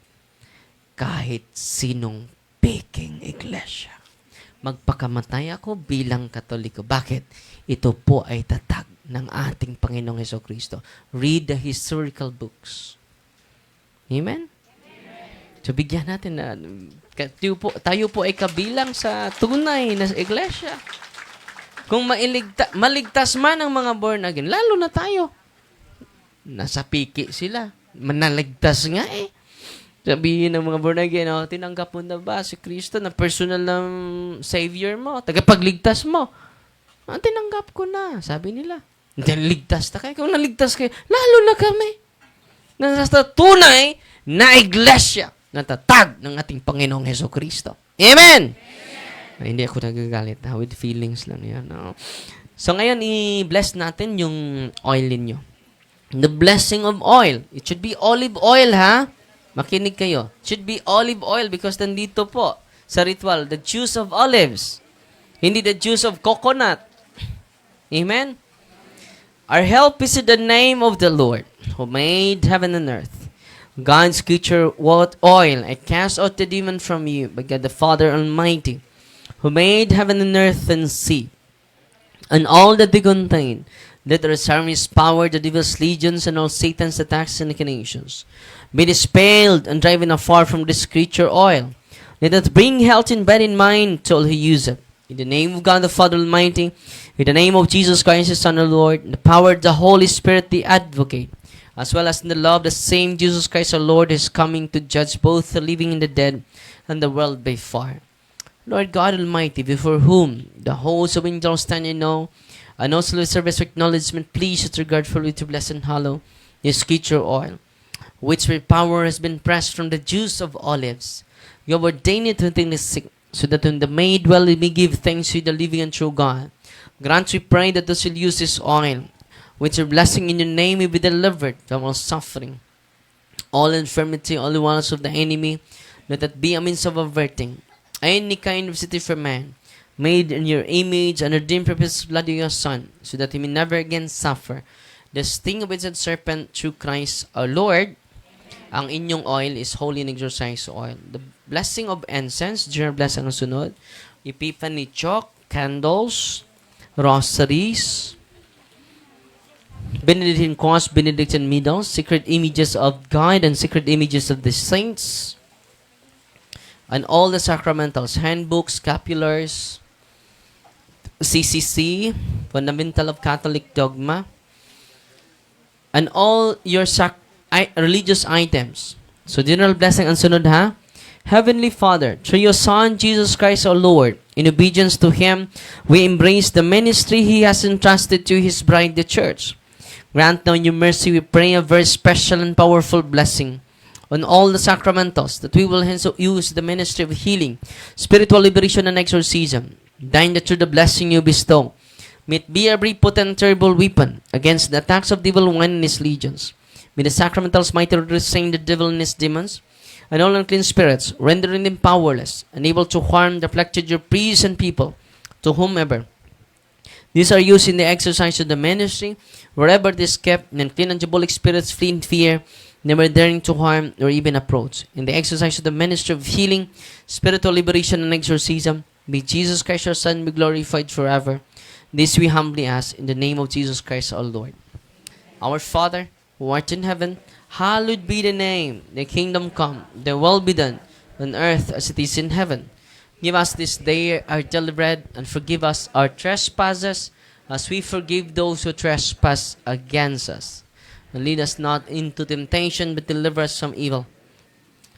Kahit sinong peking iglesia. Magpakamatay ako bilang Katoliko. Bakit? Ito po ay tatag ng ating Panginoong Hesukristo. Read the historical books. Amen? So, bigyan natin na tayo po ay kabilang sa tunay na iglesia. Kung maligtas man ang mga born again, lalo na tayo. Nasa piki sila. Manaligtas nga eh. Sabihin ng mga born again, tinanggap mo na ba si Kristo na personal na Savior mo, tagapagligtas mo? Tinanggap ko na, sabi nila. Hindi, ligtas na kayo. Kung naligtas kayo, lalo na kami. Nasa tunay na iglesia na tatag ng ating Panginoong Hesukristo. Amen! Ay, hindi ako nagagalit. With feelings lang yan. No? So ngayon, i-bless natin yung oil ninyo. The blessing of oil. It should be olive oil, ha? Makinig kayo. It should be olive oil because nandito po sa ritual, the juice of olives. Hindi the juice of coconut. Amen? Our help is in the name of the Lord, who made heaven and earth. God's creature, what oil? I cast out the demon from you, by God the Father Almighty, who made heaven and earth and sea, and all that they contain, that there is armies, power, the devil's legions, and all Satan's attacks and inclinations, be dispelled and driven afar from this creature oil. Let us bring health in body and mind to all who use it. In the name of God the Father Almighty, in the name of Jesus Christ, His Son, our Lord, in the power of the Holy Spirit, the Advocate, as well as in the love the same Jesus Christ, our Lord, is coming to judge both the living and the dead, and the world by fire. Lord God Almighty, before whom the hosts of angels stand in awe, and also with service of acknowledgement, please with regard fully to bless and hallow this creature oil, which with power has been pressed from the juice of olives. You have ordained it within the sick, so that when the made well we may give thanks to the living and true God. Grant, we pray, that those who use this oil, which your blessing in your name may be delivered from all suffering, all infirmity, all the wiles of the enemy, let that be a means of averting any kind of city for man, made in your image and redeemed from His blood of your Son, so that he may never again suffer the sting of its serpent through Christ our Lord. Ang inyong oil is holy and exorcised oil. The blessing of incense, general blessing ang sunod, epiphany chalk, candles, rosaries, Benedictine cross, Benedictine medals, secret images of God and secret images of the saints, and all the sacramentals, handbooks, scapulars, CCC, Fundamental of Catholic Dogma, and all your religious items. So, general blessing ang sunod, ha? Heavenly Father, through your Son, Jesus Christ our Lord, in obedience to Him, we embrace the ministry He has entrusted to His bride, the Church. Grant now in your mercy, we pray, a very special and powerful blessing on all the sacramentals, that we will hence use the ministry of healing, spiritual liberation, and exorcism. Thine that through the blessing you bestow, may it be every potent terrible weapon against the attacks of the evil one and his legions. May the sacramentals mightily restrain the devil and his demons, and all unclean spirits, rendering them powerless, unable to harm the afflicted your priests and people, to whomever these are used in the exercise of the ministry, wherever they is kept, and unclean and diabolic spirits flee in fear, never daring to harm or even approach. In the exercise of the ministry of healing, spiritual liberation, and exorcism, may Jesus Christ our Son be glorified forever. This we humbly ask in the name of Jesus Christ our Lord. Our Father, who art in heaven, hallowed be the name. Thy kingdom come, thy will be done, on earth as it is in heaven. Give us this day our daily bread, and forgive us our trespasses, as we forgive those who trespass against us. And lead us not into temptation, but deliver us from evil.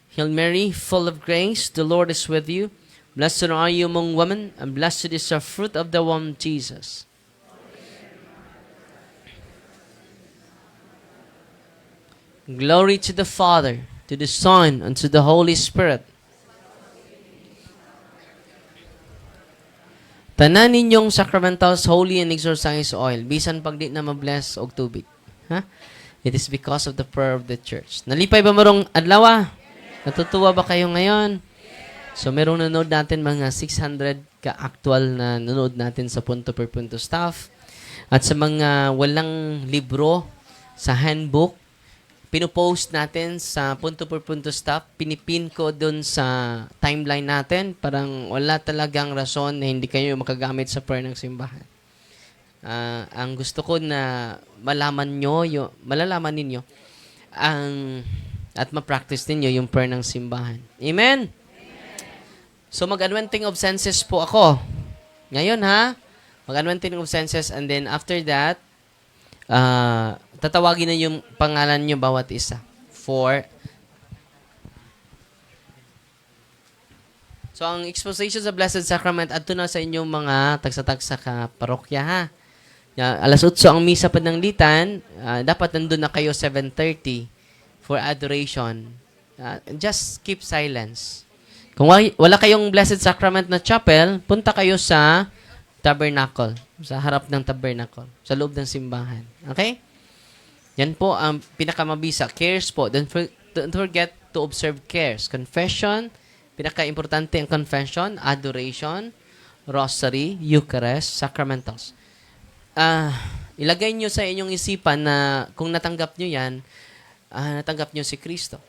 Hail Mary, full of grace, the Lord is with you. Blessed are you among women, and blessed is the fruit of the womb, Jesus. Glory to the Father, to the Son, and to the Holy Spirit. Tanan ninyong sacramentals, holy and exorcised oil, bisan pag di na mabless og tubig. Ha? It is because of the prayer of the church. Nalipay ba marong adlaw? Natutuwa ba kayo ngayon? So, merong nanood natin mga 600 ka-actual na nanood natin sa punto per punto staff. At sa mga walang libro sa handbook, pinopost natin sa punto per punto stuff, pinipin ko doon sa timeline natin. Parang wala talagang rason na hindi kayo makagamit sa prayer ng simbahan. Ang gusto ko na malalaman ninyo at ma-practice ninyo yung prayer ng simbahan. Amen? So mag-anointing of senses po ako. Ngayon ha, mag-anointing of senses, and then after that, tatawagin na yung pangalan nyo bawat isa. So, ang exposition sa Blessed Sacrament, adto na sa inyong mga tagsa-tagsa ka parokya, ha? Alas 8 ang misa pananglitan, dapat nandun na kayo 7:30 for adoration. Just keep silence. Kung wala kayong Blessed Sacrament na chapel, punta kayo sa tabernacle, sa harap ng tabernacle, sa loob ng simbahan. Okay? Yan po ang pinakamabisa. Cares po. Don't forget to observe cares. Confession, pinaka-importante ang confession, adoration, rosary, Eucharist, sacramentals. Ilagay nyo sa inyong isipan na kung natanggap nyo yan, natanggap nyo si Kristo.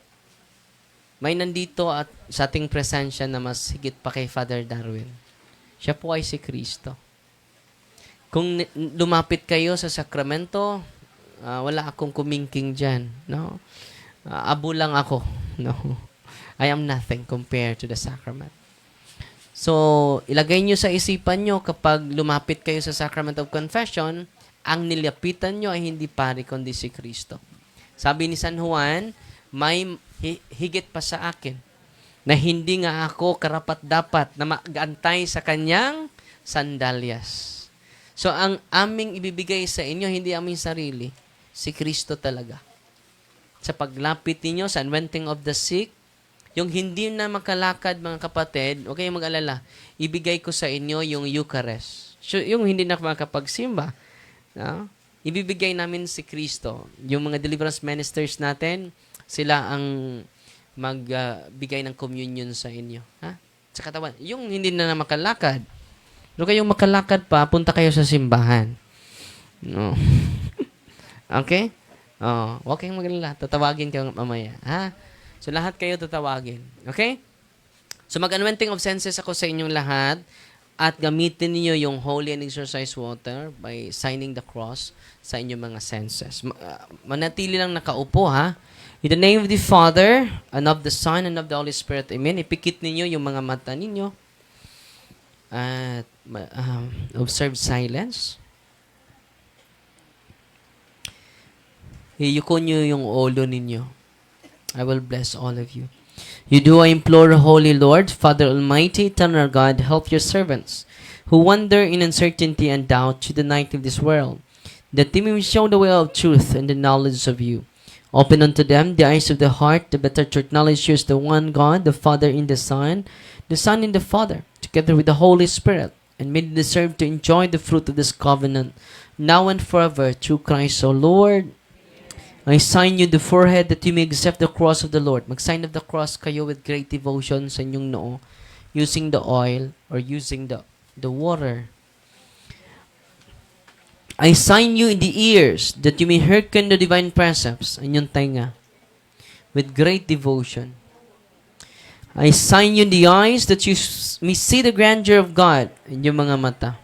May nandito at sa ating presensya na mas higit pa kay Father Darwin. Siya po ay si Kristo. Kung lumapit kayo sa sakramento, wala akong kumingking dyan. No? Abo lang ako. No? I am nothing compared to the sacrament. So, ilagay nyo sa isipan nyo kapag lumapit kayo sa Sacrament of Confession, ang nilapitan nyo ay hindi pari kundi si Kristo. Sabi ni San Juan, may higit pa sa akin na hindi nga ako karapat-dapat na mag-antay sa kanyang sandalyas. So, ang aming ibibigay sa inyo, hindi aming sarili. Si Kristo talaga. Sa paglapit ninyo, sa anointing of the sick, yung hindi na makalakad, mga kapatid, huwag kayong mag-alala, ibigay ko sa inyo yung Eucharist. So, yung hindi na makapagsimba, no? Ibibigay namin si Kristo. Yung mga deliverance ministers natin, sila ang magbigay ng communion sa inyo. Ha? Sa katawan. Yung hindi na makalakad, kung kayong makalakad pa, punta kayo sa simbahan. No. Okay? Huwag kayong mag-alala. Tatawagin kayo mamaya. Ha? So, lahat kayo tatawagin. Okay? So, mag-anointing of senses ako sa inyong lahat at gamitin niyo yung holy and exorcised water by signing the cross sa inyong mga senses. Manatili lang nakaupo, ha? In the name of the Father, and of the Son, and of the Holy Spirit. Amen. Ipikit ninyo yung mga mata ninyo. At observe silence. Hiyuko nyo yung ulo ninyo. I will bless all of you. You do, I implore, Holy Lord, Father Almighty, eternal God, help your servants, who wander in uncertainty and doubt to the night of this world, that they may show the way of truth and the knowledge of you. Open unto them the eyes of the heart, the better to acknowledge you as the one God, the Father in the Son in the Father, together with the Holy Spirit, and may they deserve to enjoy the fruit of this covenant, now and forever, through Christ, O Lord. I sign you the forehead that you may accept the cross of the Lord. Mag-sign of the cross kayo with great devotion sa inyong noo, using the oil or using the water. I sign you in the ears that you may hearken the divine precepts, inyong tainga, with great devotion. I sign you in the eyes that you may see the grandeur of God, inyong mga mata.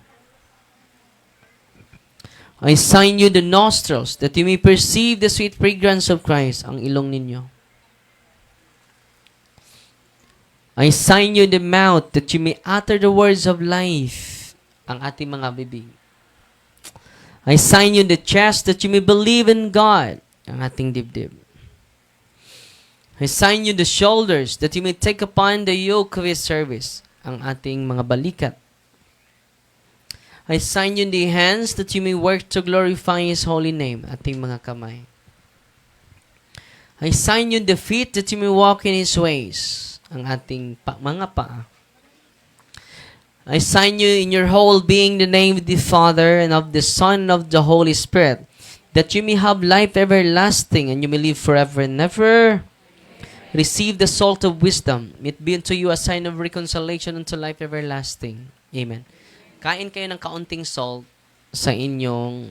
I sign you the nostrils, that you may perceive the sweet fragrance of Christ, ang ilong ninyo. I sign you the mouth, that you may utter the words of life, ang ating mga bibig. I sign you the chest, that you may believe in God, ang ating dibdib. I sign you the shoulders, that you may take upon the yoke of His service, ang ating mga balikat. I sign you in the hands that you may work to glorify His holy name, ating mga kamay. I sign you in the feet that you may walk in His ways, ang ating mga paa. I sign you in your whole being the name of the Father and of the Son and of the Holy Spirit, that you may have life everlasting and you may live forever and ever. Receive the salt of wisdom. It be unto you a sign of reconciliation unto life everlasting. Amen. Kain kayo ng kaunting salt sa inyong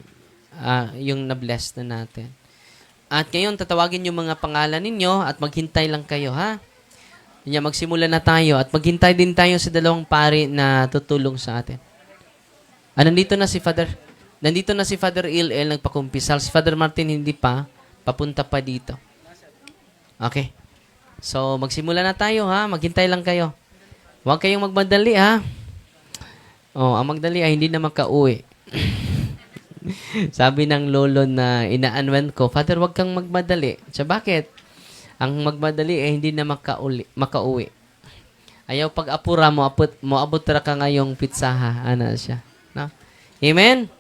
yung na-bless na natin. At ngayon, tatawagin yung mga pangalan ninyo at maghintay lang kayo, ha? Kanya, magsimula na tayo at maghintay din tayo sa dalawang pari na tutulong sa atin. Nandito na si Father Il nagpakumpisal. Si Father Martin hindi pa, papunta pa dito. Okay. So, magsimula na tayo, ha? Maghintay lang kayo. Huwag kayong magmadali, ha? Ang magdali ay hindi na makauwi. Sabi ng lolo na inaanwan ko, Father, wag kang magmadali. So, bakit? Ang magmadali ay hindi na makauwi. Ayaw pag-apura mo, abot ra ka ngayong pitsaha. Ano siya? No? Amen?